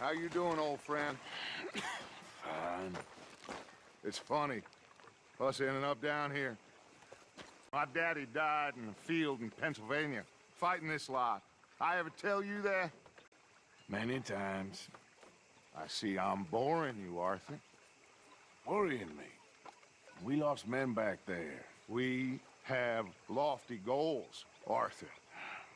How you doing, old friend? Fine. It's funny, us ending up down here. My daddy died in a field in Pennsylvania, fighting this lot. I ever tell you that? Many times. I see I'm boring you, Arthur. Worrying me. We lost men back there. We have lofty goals, Arthur.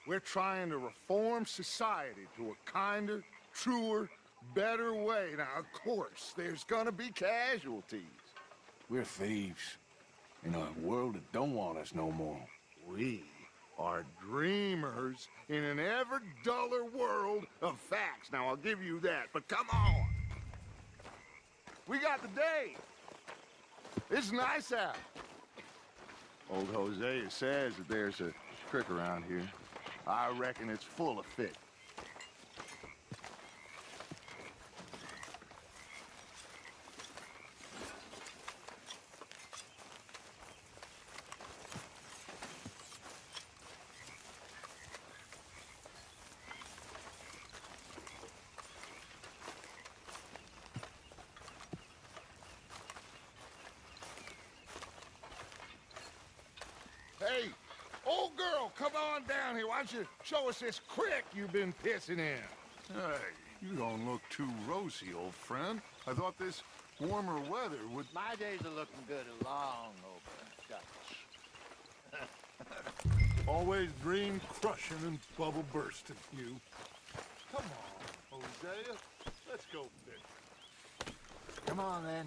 We're trying to reform society to a kinder, truer, better way. Now, of course, there's gonna be casualties. We're thieves. In a world that don't want us no more. We are dreamers in an ever duller world of facts. Now, I'll give you that, but come on. We got the day. It's nice out. Old Hosea says that there's a creek around here. I reckon it's full of fish. Hey, old girl, come on down here. Why don't you show us this creek you've been pissing in? Hey, you don't look too rosy, old friend. I thought this warmer weather would... My days are looking good along over Dutch. Always dream crushing and bubble bursting, you. Come on, Hosea. Let's go fish. Come on, then.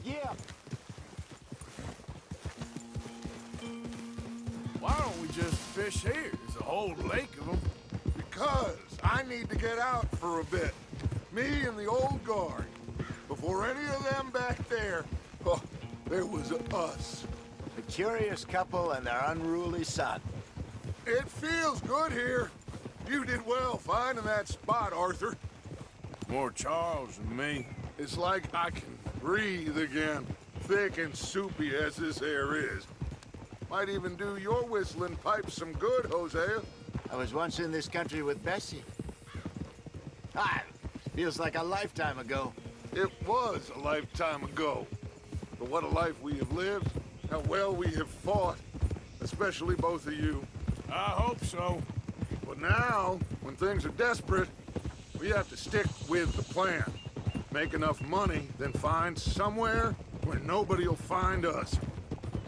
Yeah. Why don't we just fish here? There's a whole lake of them. Because I need to get out for a bit. Me and the old guard. Before any of them back there, oh, there was us. The curious couple and their unruly son. It feels good here. You did well finding that spot, Arthur. More Charles than me. It's like I can breathe again, thick and soupy as this air is. Might even do your whistling pipes some good, Hosea. I was once in this country with Bessie. Feels like a lifetime ago. It was a lifetime ago. But what a life we have lived, how well we have fought, especially both of you. I hope so. But now, when things are desperate, we have to stick with the plan. Make enough money, then find somewhere where nobody will find us.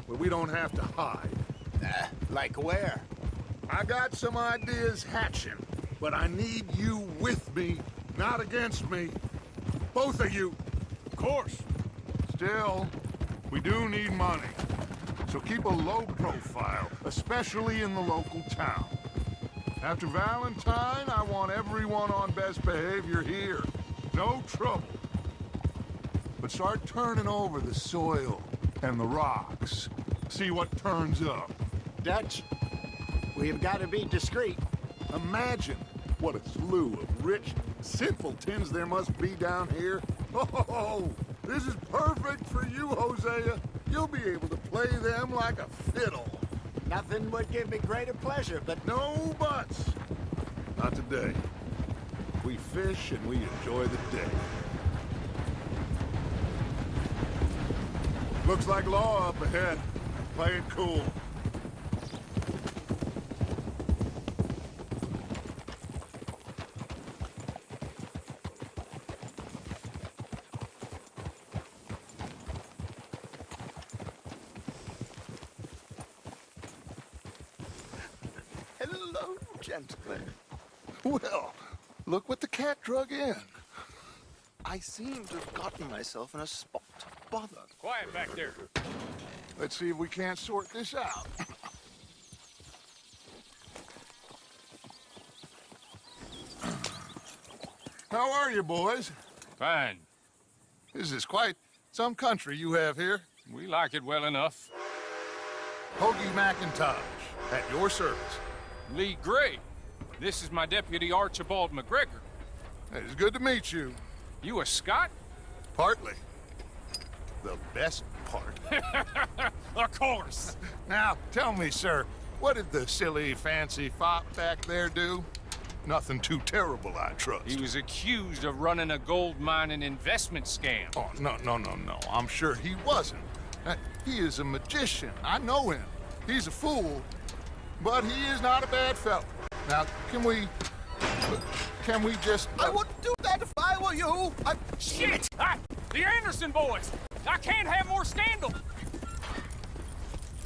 Where we don't have to hide. Like where? I got some ideas hatching, but I need you with me, not against me. Both of you. Of course. Still, we do need money. So keep a low profile, especially in the local town. After Valentine, I want everyone on best behavior here. No trouble. But start turning over the soil and the rocks. See what turns up. Dutch, we've got to be discreet. Imagine what a slew of rich simpletons there must be down here. Oh, this is perfect for you, Hosea. You'll be able to play them like a fiddle. Nothing would give me greater pleasure, but No buts. Not today. We fish and we enjoy the day. Looks like law up ahead. Play it cool. hello, gentlemen. Well, look what the cat drug in. I seem to have gotten myself in a spot of bother. Quiet back there. Let's see if we can't sort this out. How are you, boys? Fine. This is quite some country you have here. We like it well enough. Hoagie McIntosh, at your service. Lee Gray. This is my deputy Archibald McGregor. It's good to meet you. You a Scot? Partly. The best part. Of course. Now, tell me, sir, what did the silly, fancy fop back there do? Nothing too terrible, I trust. He was accused of running a gold mining investment scam. Oh, no. I'm sure he wasn't. He is a magician. I know him. He's a fool, but he is not a bad fellow. Now, can we just... I wouldn't do that if I were you. Shit! The Anderson boys! I can't have more scandal!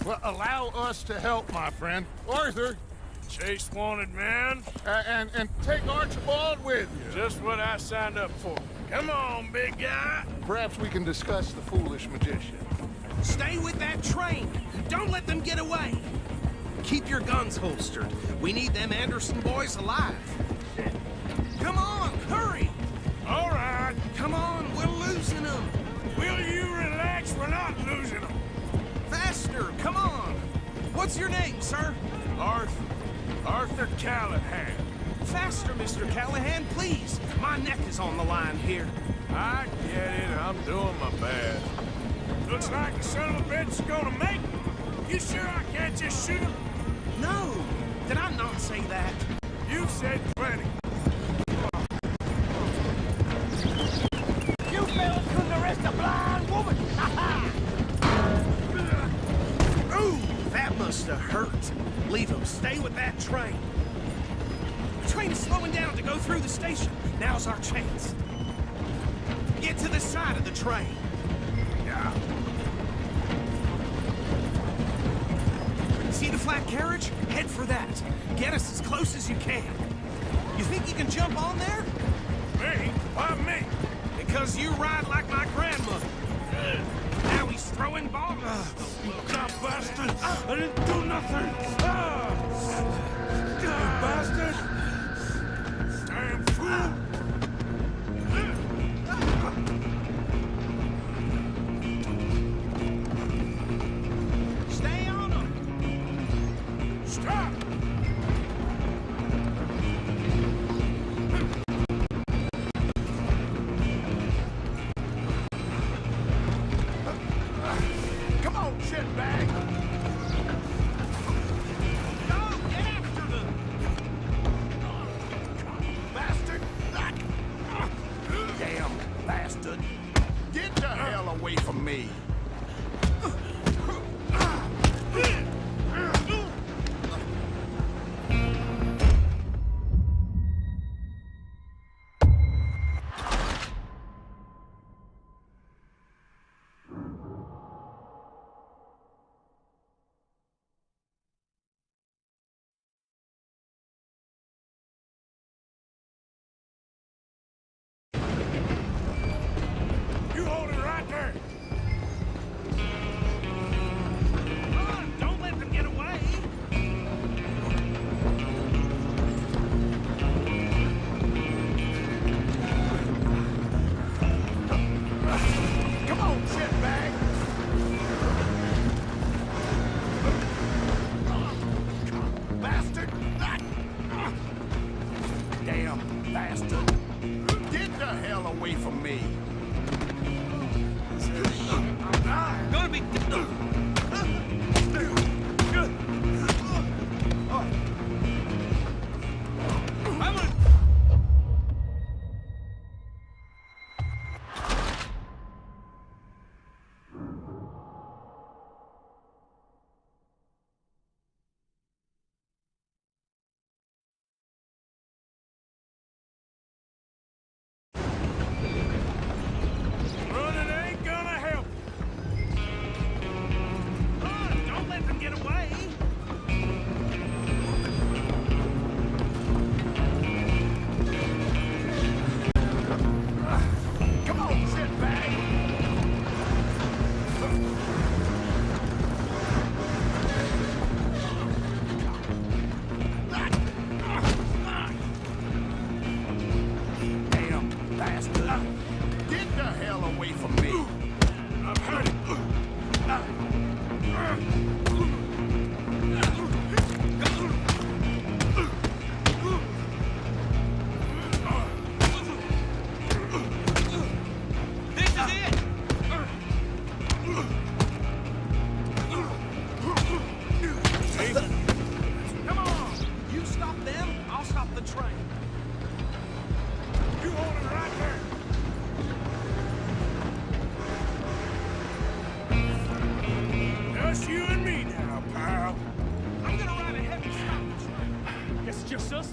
Well, allow us to help, my friend. Arthur, Chase wanted man. and take Archibald with you. Just what I signed up for. Come on, big guy. Perhaps we can discuss the foolish magician. Stay with that train. Don't let them get away. Keep your guns holstered. We need them Anderson boys alive. Come on, hurry! All right. Come on, we're losing them. Will you relax? We're not losing them. Faster, come on. What's your name, sir? Arthur Callahan. Faster, Mr. Callahan, please. My neck is on the line here. I get it. I'm doing my best. Looks like the son of a bitch is gonna make it. You sure I can't just shoot him? No, did I not say that? You said plenty. You fellas couldn't arrest a blind woman! Ooh, that must have hurt. Leave him. Stay with that train. The train is slowing down to go through the station. Now's our chance. Get to the side of the train. Yeah. See the flat carriage? Head for that. Get us as close as you can. You think you can jump on there? Me? Why me? Because you ride like my grandmother. Now he's throwing bombs. You dumb bastard! I didn't do nothing! You bastard! Damn fool! Stay on him. Stop! Come on, shitbag! Go, get after them. Bastard! Damn bastard! Get the hell away from me! You hold it right there! Come on, don't let them get away. Come on, shitbag! Bastard! Damn bastard! Get the hell away from me! Gonna be... I'm gonna... Running ain't gonna help. Come on, don't let them get away. Come on, shitbag! Damn bastard! Get the hell away from me! I'm hurting.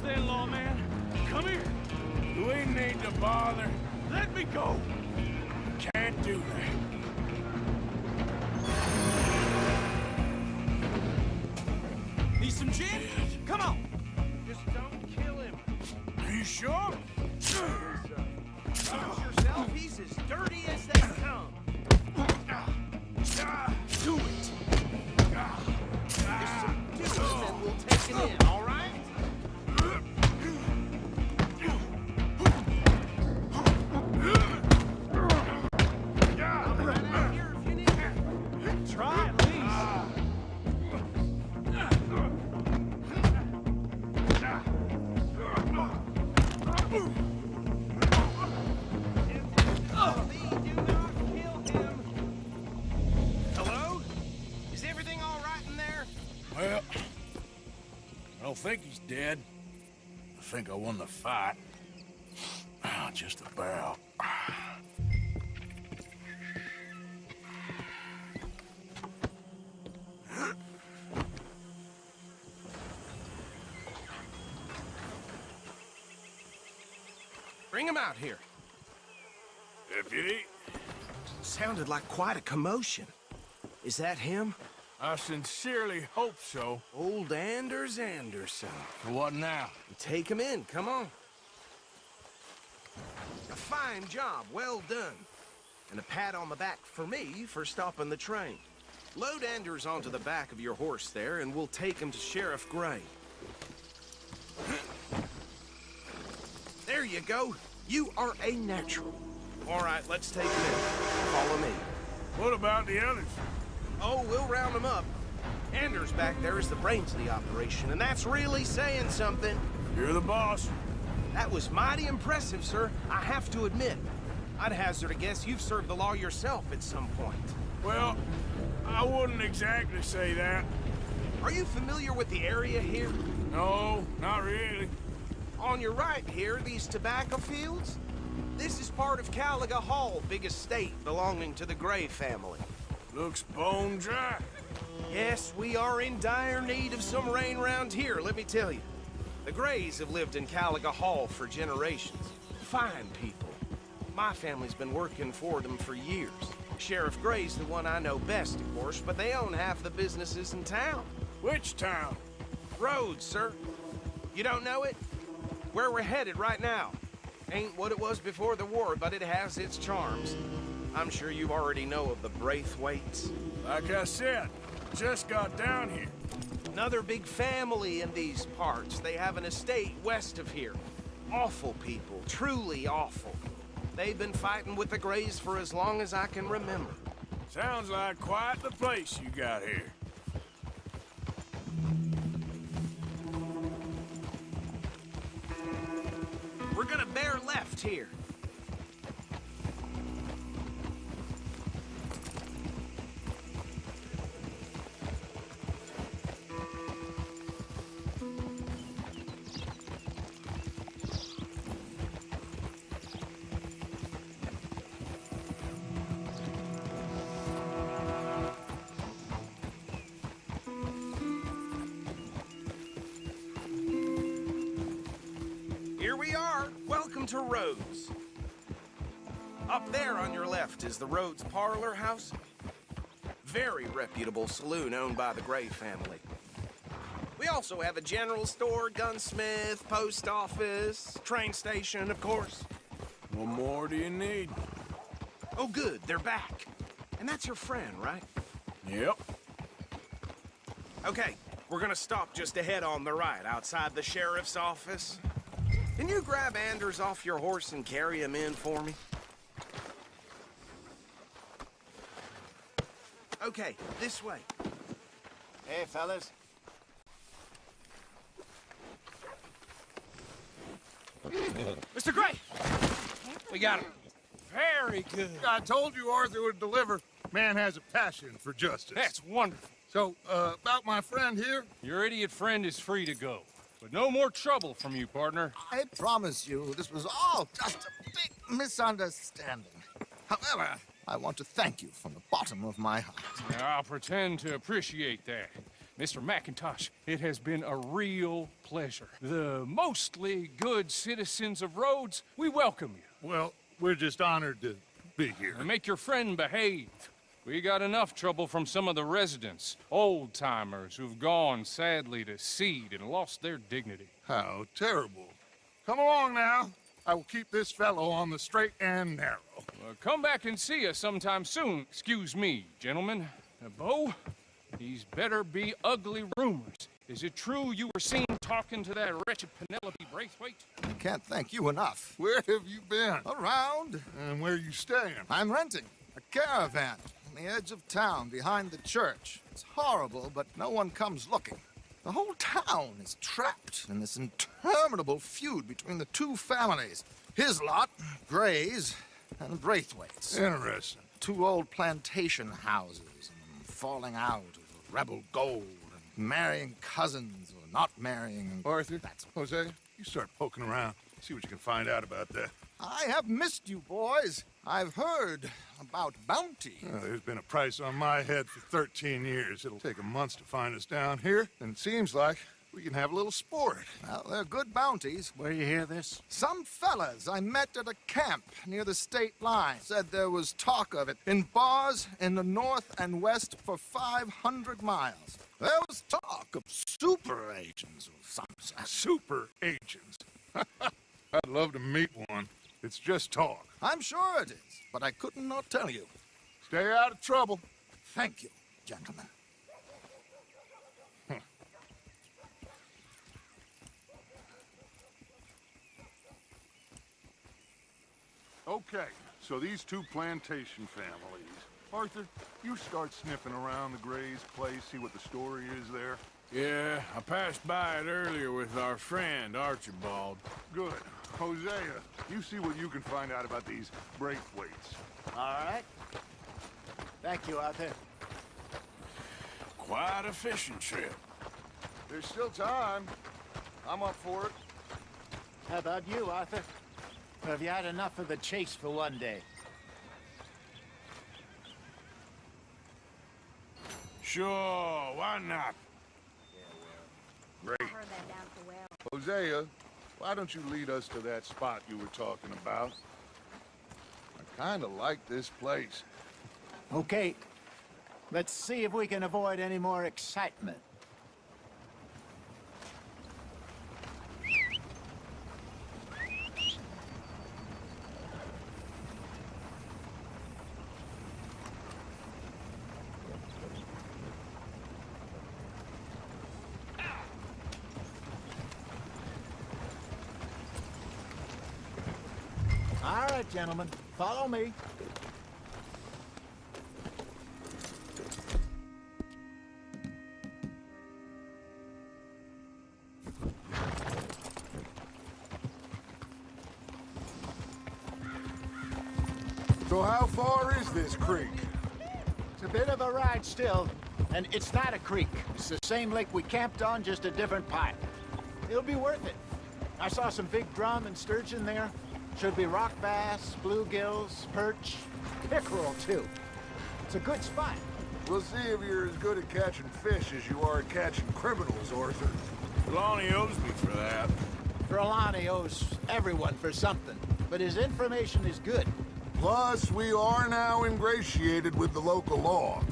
then, lawman. Come here. We need to bother. Let me go. Can't do that. Need some gin? Come on. Just don't kill him. Are you sure? Use yourself. He's as dirty as they come. Do it. There's some different men will take it in, all right? I'm right out here if you need it. Try at least. Do not kill him. Hello? Is everything all right in there? Well, I don't think he's dead. I think I won the fight. Just about. Bring him out here. Deputy, Sounded like quite a commotion. Is that him? I sincerely hope so. Old Anders Anderson. What now? Take him in, come on. A fine job, well done. And a pat on the back for me for stopping the train. Load Anders onto the back of your horse there, and we'll take him to Sheriff Gray. There you go. You are a natural. All right, let's take him in. Follow me. What about the others? Oh, we'll round them up. Anders back there is the brains of the operation, and that's really saying something. You're the boss. That was mighty impressive, sir. I have to admit. I'd hazard a guess you've served the law yourself at some point. Well, I wouldn't exactly say that. Are you familiar with the area here? No, not really. On your right here, these tobacco fields? This is part of Caliga Hall, big estate belonging to the Gray family. Looks bone dry. Yes, we are in dire need of some rain round here, let me tell you. The Grays have lived in Caliga Hall for generations. Fine people. My family's been working for them for years. Sheriff Gray's the one I know best, of course, but they own half the businesses in town. Which town? Rhodes, sir. You don't know it? Where we're headed right now. Ain't what it was before the war, but it has its charms. I'm sure you already know of the Braithwaites. Like I said, just got down here. Another big family in these parts. They have an estate west of here. Awful people, truly awful. They've been fighting with the Grays for as long as I can remember. Sounds like quite the place you got here. We're gonna bear left here. Here we are. Welcome to Rhodes. Up there on your left is the Rhodes Parlor House. Very reputable saloon owned by the Gray family. We also have a general store, gunsmith, post office, train station, of course. What more do you need? Oh, good, they're back. And that's your friend, right? Yep. Okay, we're gonna stop just ahead on the right, outside the sheriff's office. Can you grab Anders off your horse and carry him in for me? Okay, this way. Hey, fellas. Mr. Gray! We got him. Very good. I told you Arthur would deliver. Man has a passion for justice. That's wonderful. So, about my friend here? Your idiot friend is free to go. But no more trouble from you, partner. I promise you, this was all just a big misunderstanding. However, I want to thank you from the bottom of my heart. I'll pretend to appreciate that. Mr. McIntosh, it has been a real pleasure. The mostly good citizens of Rhodes, we welcome you. Well, we're just honored to be here. And make your friend behave. We got enough trouble from some of the residents, old-timers who've gone, sadly, to seed and lost their dignity. How terrible. Come along now. I will keep this fellow on the straight and narrow. Come back and see us sometime soon. Excuse me, gentlemen. Bo, these better be ugly rumors. Is it true you were seen talking to that wretched Penelope Braithwaite? I can't thank you enough. Where have you been? Around. And where are you staying? I'm renting a caravan on the edge of town behind the church. It's horrible, but no one comes looking. The whole town is trapped in this interminable feud between the two families. His lot, Gray's, and Braithwaite's. Interesting. Two old plantation houses, and falling out of rebel gold, and marrying cousins or not marrying. And Arthur, that's Jose, you start poking around. See what you can find out about that. I have missed you, boys. I've heard about bounty. There's been a price on my head for 13 years. It'll take a month to find us down here, and it seems like we can have a little sport. Well, they're good bounties. Where you hear this? Some fellas I met at a camp near the state line said there was talk of it in bars in the north and west for 500 miles. There was talk of super agents or something. Super agents. I'd love to meet one. It's just talk. I'm sure it is, but I couldn't not tell you. Stay out of trouble. Thank you, gentlemen. Okay, so these two plantation families. Arthur, you start sniffing around the Gray's place, see what the story is there. Yeah, I passed by it earlier with our friend, Archibald. Good. Hosea, you see what you can find out about these Braithwaites. All right. Thank you, Arthur. Quite a fishing trip. There's still time. I'm up for it. How about you, Arthur? Or have you had enough of the chase for one day? Sure, why not? Great. Hosea, why don't you lead us to that spot you were talking about? I kind of like this place. Okay. Let's see if we can avoid any more excitement. All right, gentlemen, follow me. So how far is this creek? It's a bit of a ride still, and it's not a creek. It's the same lake we camped on, just a different pipe. It'll be worth it. I saw some big drum and sturgeon there. Should be rock bass, bluegills, perch, pickerel too. It's a good spot. We'll see if you're as good at catching fish as you are at catching criminals, Arthur. Lonnie owes me for that. Trelawney owes everyone for something, but his information is good. Plus, we are now ingratiated with the local law.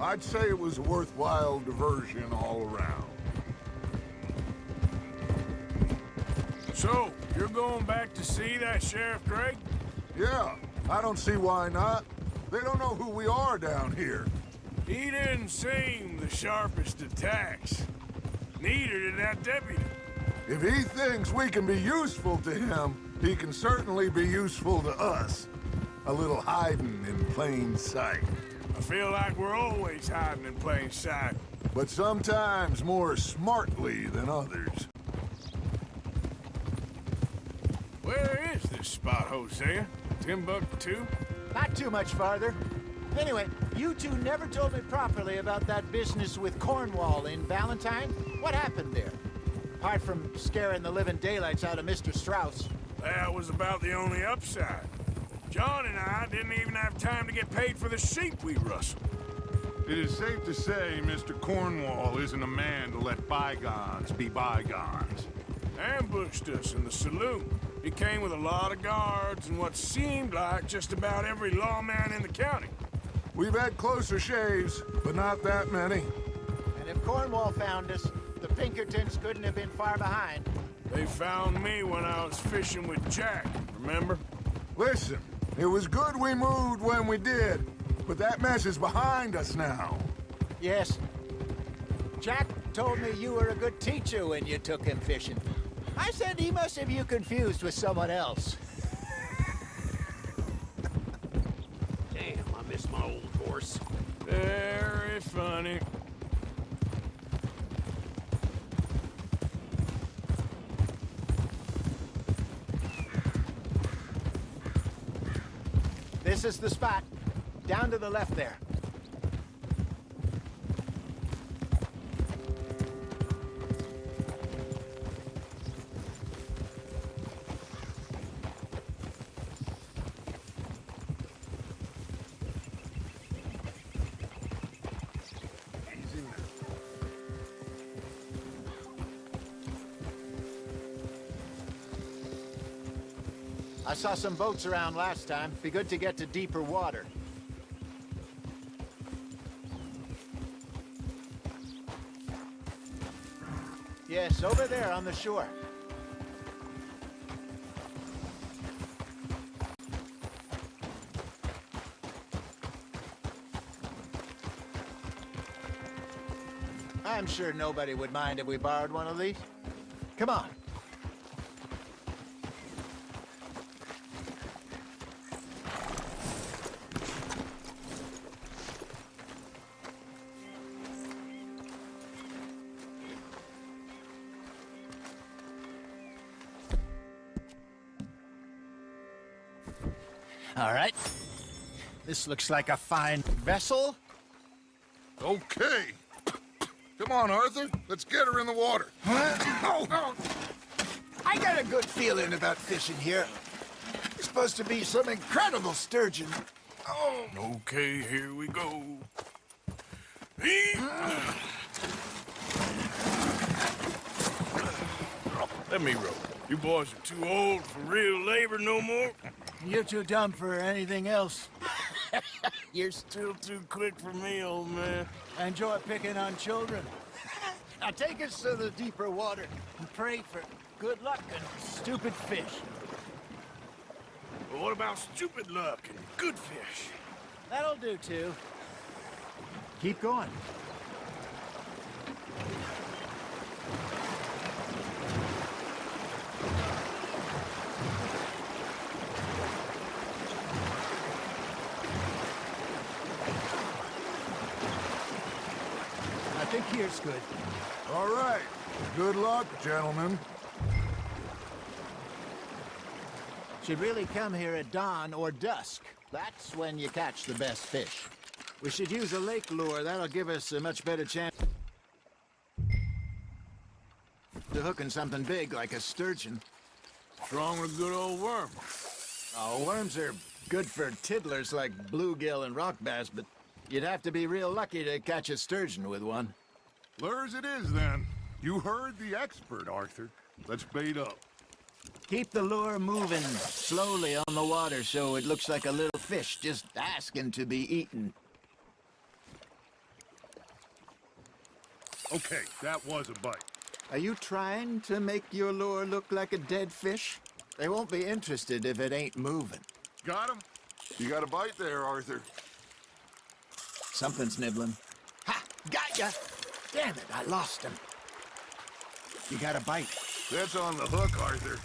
I'd say it was a worthwhile diversion all around. So, you're going back to see that Sheriff Gregg? Yeah, I don't see why not. They don't know who we are down here. He didn't seem the sharpest attacks. Neither did that deputy. If he thinks we can be useful to him, he can certainly be useful to us. A little hiding in plain sight. I feel like we're always hiding in plain sight. But sometimes more smartly than others. Where is this spot, Hosea? Timbuktu? Not too much farther. Anyway, you two never told me properly about that business with Cornwall in Valentine. What happened there? Apart from scaring the living daylights out of Mr. Strauss. That was about the only upside. John and I didn't even have time to get paid for the sheep we rustled. It is safe to say Mr. Cornwall isn't a man to let bygones be bygones. Ambushed us in the saloon. He came with a lot of guards and what seemed like just about every lawman in the county. We've had closer shaves, but not that many. And if Cornwall found us, the Pinkertons couldn't have been far behind. They found me when I was fishing with Jack, remember? Listen, it was good we moved when we did, but that mess is behind us now. Yes. Jack told me you were a good teacher when you took him fishing. I said he must have you confused with someone else. Damn, I miss my old horse. Very funny. This is the spot. Down to the left there. I saw some boats around last time. Be good to get to deeper water. Yes, over there on the shore. I'm sure nobody would mind if we borrowed one of these. Come on. All right. This looks like a fine vessel. Okay. Come on, Arthur. Let's get her in the water. Oh. I got a good feeling about fishing here. It's supposed to be some incredible sturgeon. Oh. Okay, here we go. Let me row. You boys are too old for real labor no more. You're too dumb for anything else. You're still too quick for me, old man. I enjoy picking on children. Now take us to the deeper water and pray for good luck and stupid fish. But what about stupid luck and good fish? That'll do, too. Keep going. I think here's good. All right. Good luck, gentlemen. Should really come here at dawn or dusk. That's when you catch the best fish. We should use a lake lure. That'll give us a much better chance to hooking something big like a sturgeon. What's wrong with a good old worm? Oh, worms are good for tiddlers like bluegill and rock bass, but you'd have to be real lucky to catch a sturgeon with one. Lures it is, then. You heard the expert, Arthur. Let's bait up. Keep the lure moving slowly on the water so it looks like a little fish just asking to be eaten. Okay, that was a bite. Are you trying to make your lure look like a dead fish? They won't be interested if it ain't moving. Got him? You got a bite there, Arthur. Something's nibbling. Ha! Got ya! Damn it, I lost him. You got a bite. That's on the hook, Arthur.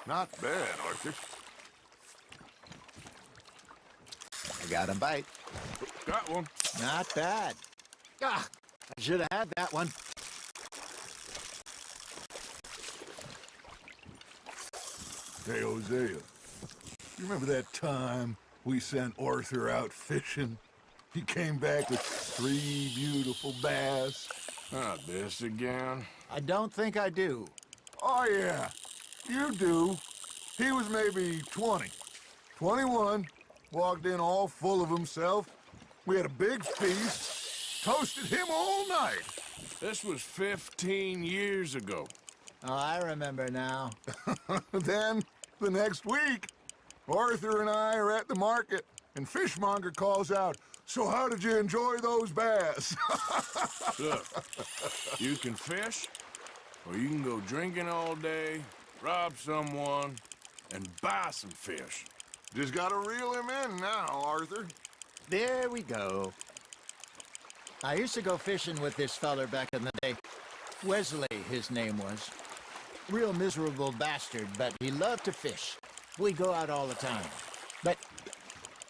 Not bad, Arthur. I got a bite. Got one. Not bad. Ah, I should have had that one. Hey, Hosea. You remember that time we sent Arthur out fishing? He came back with 3 beautiful bass. Not this again. I don't think I do. Oh, yeah. You do. He was maybe 20. 21. Walked in all full of himself. We had a big feast. Toasted him all night. This was 15 years ago. Oh, I remember now. Then, the next week, Arthur and I are at the market, and Fishmonger calls out, "So how did you enjoy those bass?" Look, you can fish, or you can go drinking all day, rob someone, and buy some fish. Just gotta reel him in now, Arthur. There we go. I used to go fishing with this feller back in the day. Wesley, his name was. Real miserable bastard, but he loved to fish. We'd go out all the time. But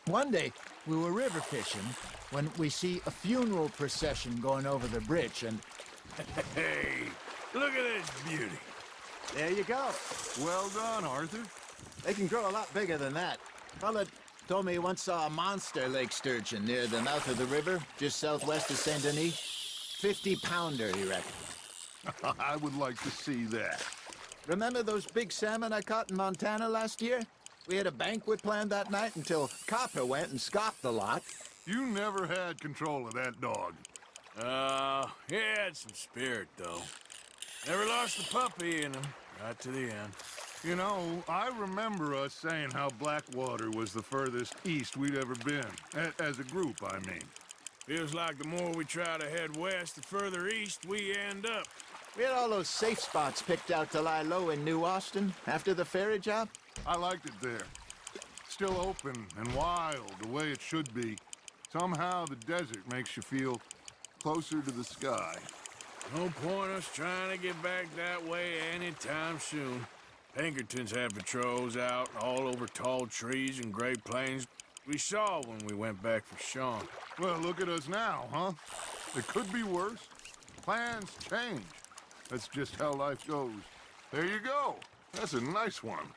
one day, we were river fishing when we see a funeral procession going over the bridge, and Hey, look at this beauty. there you go. Well done, Arthur. They can grow a lot bigger than that. Fella told me he once saw a monster lake sturgeon near the mouth of the river, just southwest of Saint Denis. 50-pounder, he reckoned. I would like to see that. Remember those big salmon I caught in Montana last year? We had a banquet planned that night until Copper went and scoffed the lot. You never had control of that dog. He had some spirit, though. Never lost the puppy in him, right to the end. You know, I remember us saying how Blackwater was the furthest east we'd ever been. As a group, I mean. Feels like the more we try to head west, the further east we end up. We had all those safe spots picked out to lie low in New Austin after the ferry job. I liked it there. Still open and wild, the way it should be. Somehow the desert makes you feel closer to the sky. No point us trying to get back that way anytime soon. Pinkertons had patrols out all over tall trees and Great Plains. We saw when we went back for Sean. Well, look at us now, huh? It could be worse. Plans change. That's just how life goes. There you go. That's a nice one.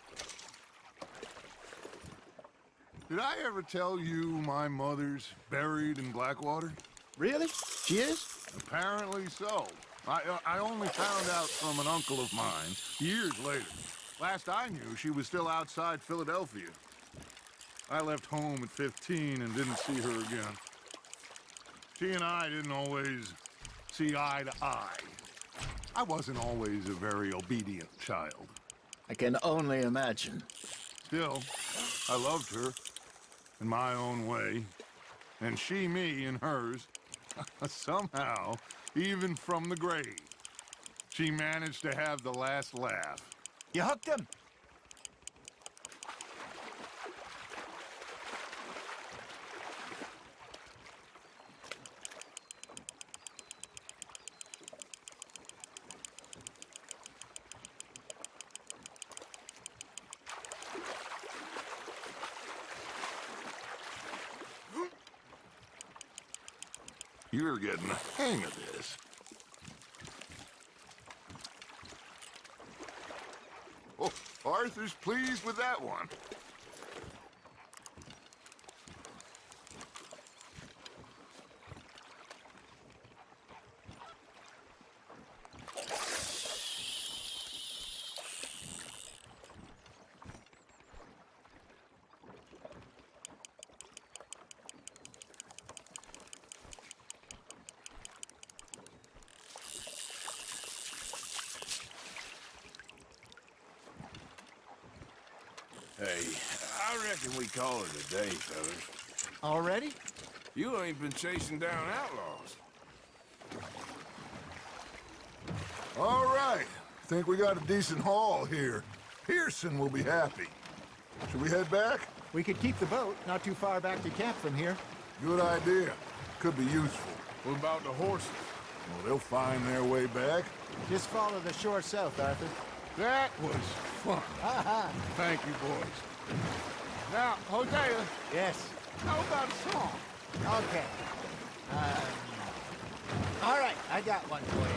Did I ever tell you my mother's buried in Blackwater? Really? She is? Apparently so. I only found out from an uncle of mine years later. Last I knew, she was still outside Philadelphia. I left home at 15 and didn't see her again. She and I didn't always see eye to eye. I wasn't always a very obedient child. I can only imagine. Still, I loved her in my own way, and she me in hers. Somehow, even from the grave, she managed to have the last laugh. You hooked him? You're getting the hang of this. Oh, Arthur's pleased with that one. Hey, I reckon we call it a day, fellas. Already? You ain't been chasing down outlaws. All right. Think we got a decent haul here. Pearson will be happy. Should we head back? We could keep the boat not too far back to camp from here. Good idea. Could be useful. What about the horses? Well, they'll find their way back. Just follow the shore south, Arthur. That was fun. Thank you, boys. Now, Hosea, Yes. how about a song? Okay. All right, I got one for you.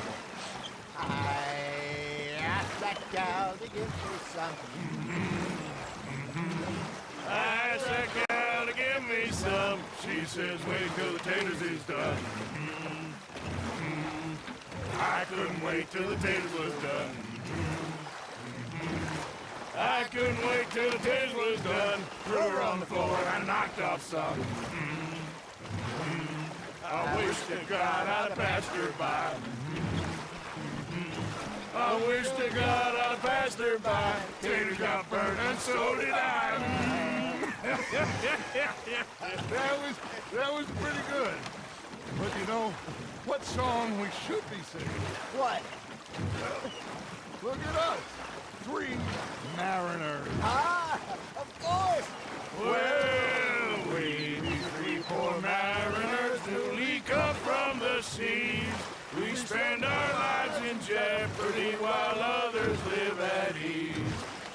I asked that gal to give me something. I asked that cow to give me some. She says, wait till the taters is done. I couldn't wait till the taters was done. I couldn't wait till the taters was done. Threw her on the floor and knocked off some. I wish to God I'd passed her by. I wish to God I'd passed her by. Taters got burned and so did I. That was pretty good. But you know, what song we should be singing? What? Look at us. 3 mariners. Ah, of course! Well, we 3 poor mariners newly come from the seas. We spend our lives in jeopardy while others live at ease.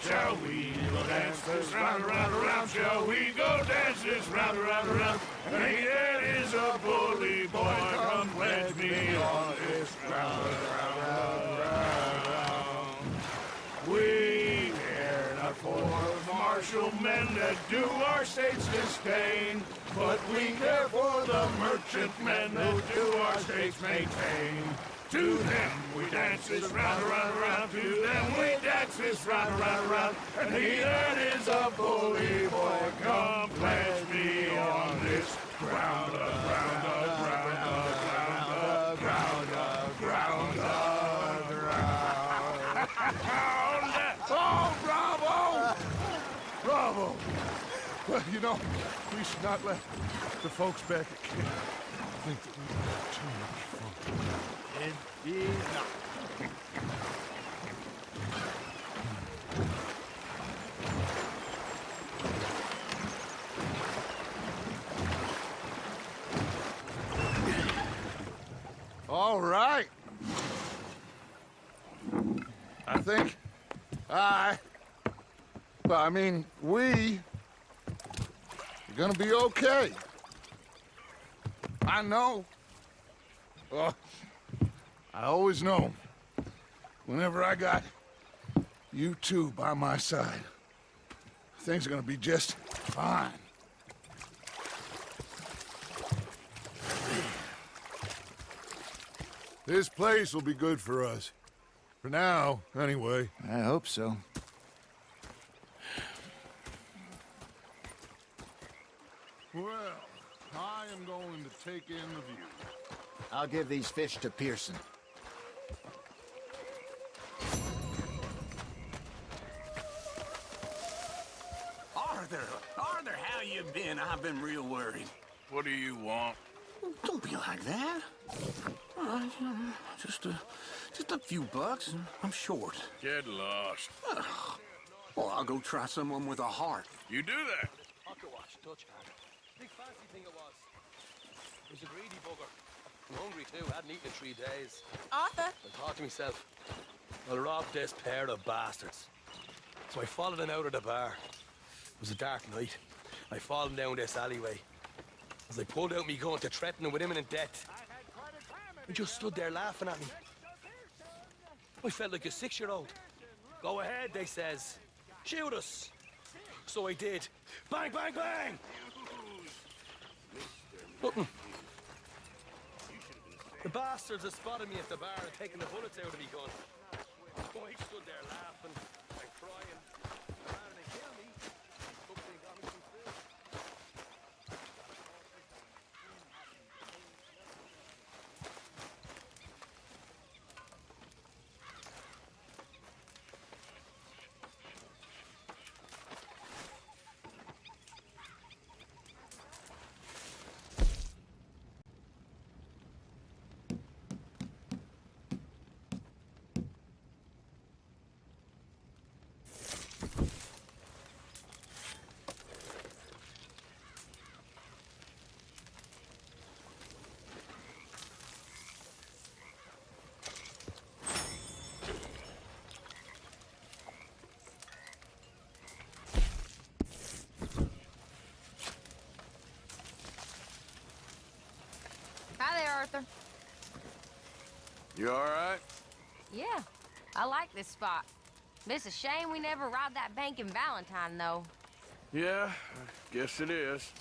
Shall we go dance this round, around, around? Shall we go dance this round, around, around? And he that is a bully boy, come pledge me on this round, round, round, round. We care not for martial men that do our states disdain, but we care for the merchant men who do our states maintain. To them we dance this round, around, around. To them we dance this round, around, around. And he that is a bully boy, come pledge me on this ground, ground, ground, ground, ground, ground, ground. Oh, bravo! Bravo! Well, you know, we should not let the folks back at camp think that we have too much fun. Indeed not. All right. I think we are gonna be okay. I know. Oh, I always know. Whenever I got you two by my side, things are gonna be just fine. This place will be good for us. For now, anyway. I hope so. Well, I am going to take in the view. I'll give these fish to Pearson. Arthur, how you been? I've been real worried. What do you want? Don't be like that. Just a few bucks, and I'm short. Get lost. Well, I'll go try someone with a heart. You do that. Pocket watch, Dutch hand. Big fancy thing it was. It was a greedy bugger. I'm hungry too, hadn't eaten in 3 days. Arthur? I thought to myself, I'll rob this pair of bastards. So I followed them out of the bar. It was a dark night. I followed them down this alleyway. As I pulled out me gun to threaten them with imminent death, they just stood there laughing at me. I felt like a 6-year-old. Go ahead, they says. Shoot us. So I did. Bang, bang, bang! Nothing. The bastards had spotted me at the bar and taken the bullets out of me gun. So I stood there laughing and crying. Rather than kill me, took me and got me some food. Hi there, Arthur. You all right? Yeah, I like this spot. It's a shame we never robbed that bank in Valentine, though. Yeah, I guess it is.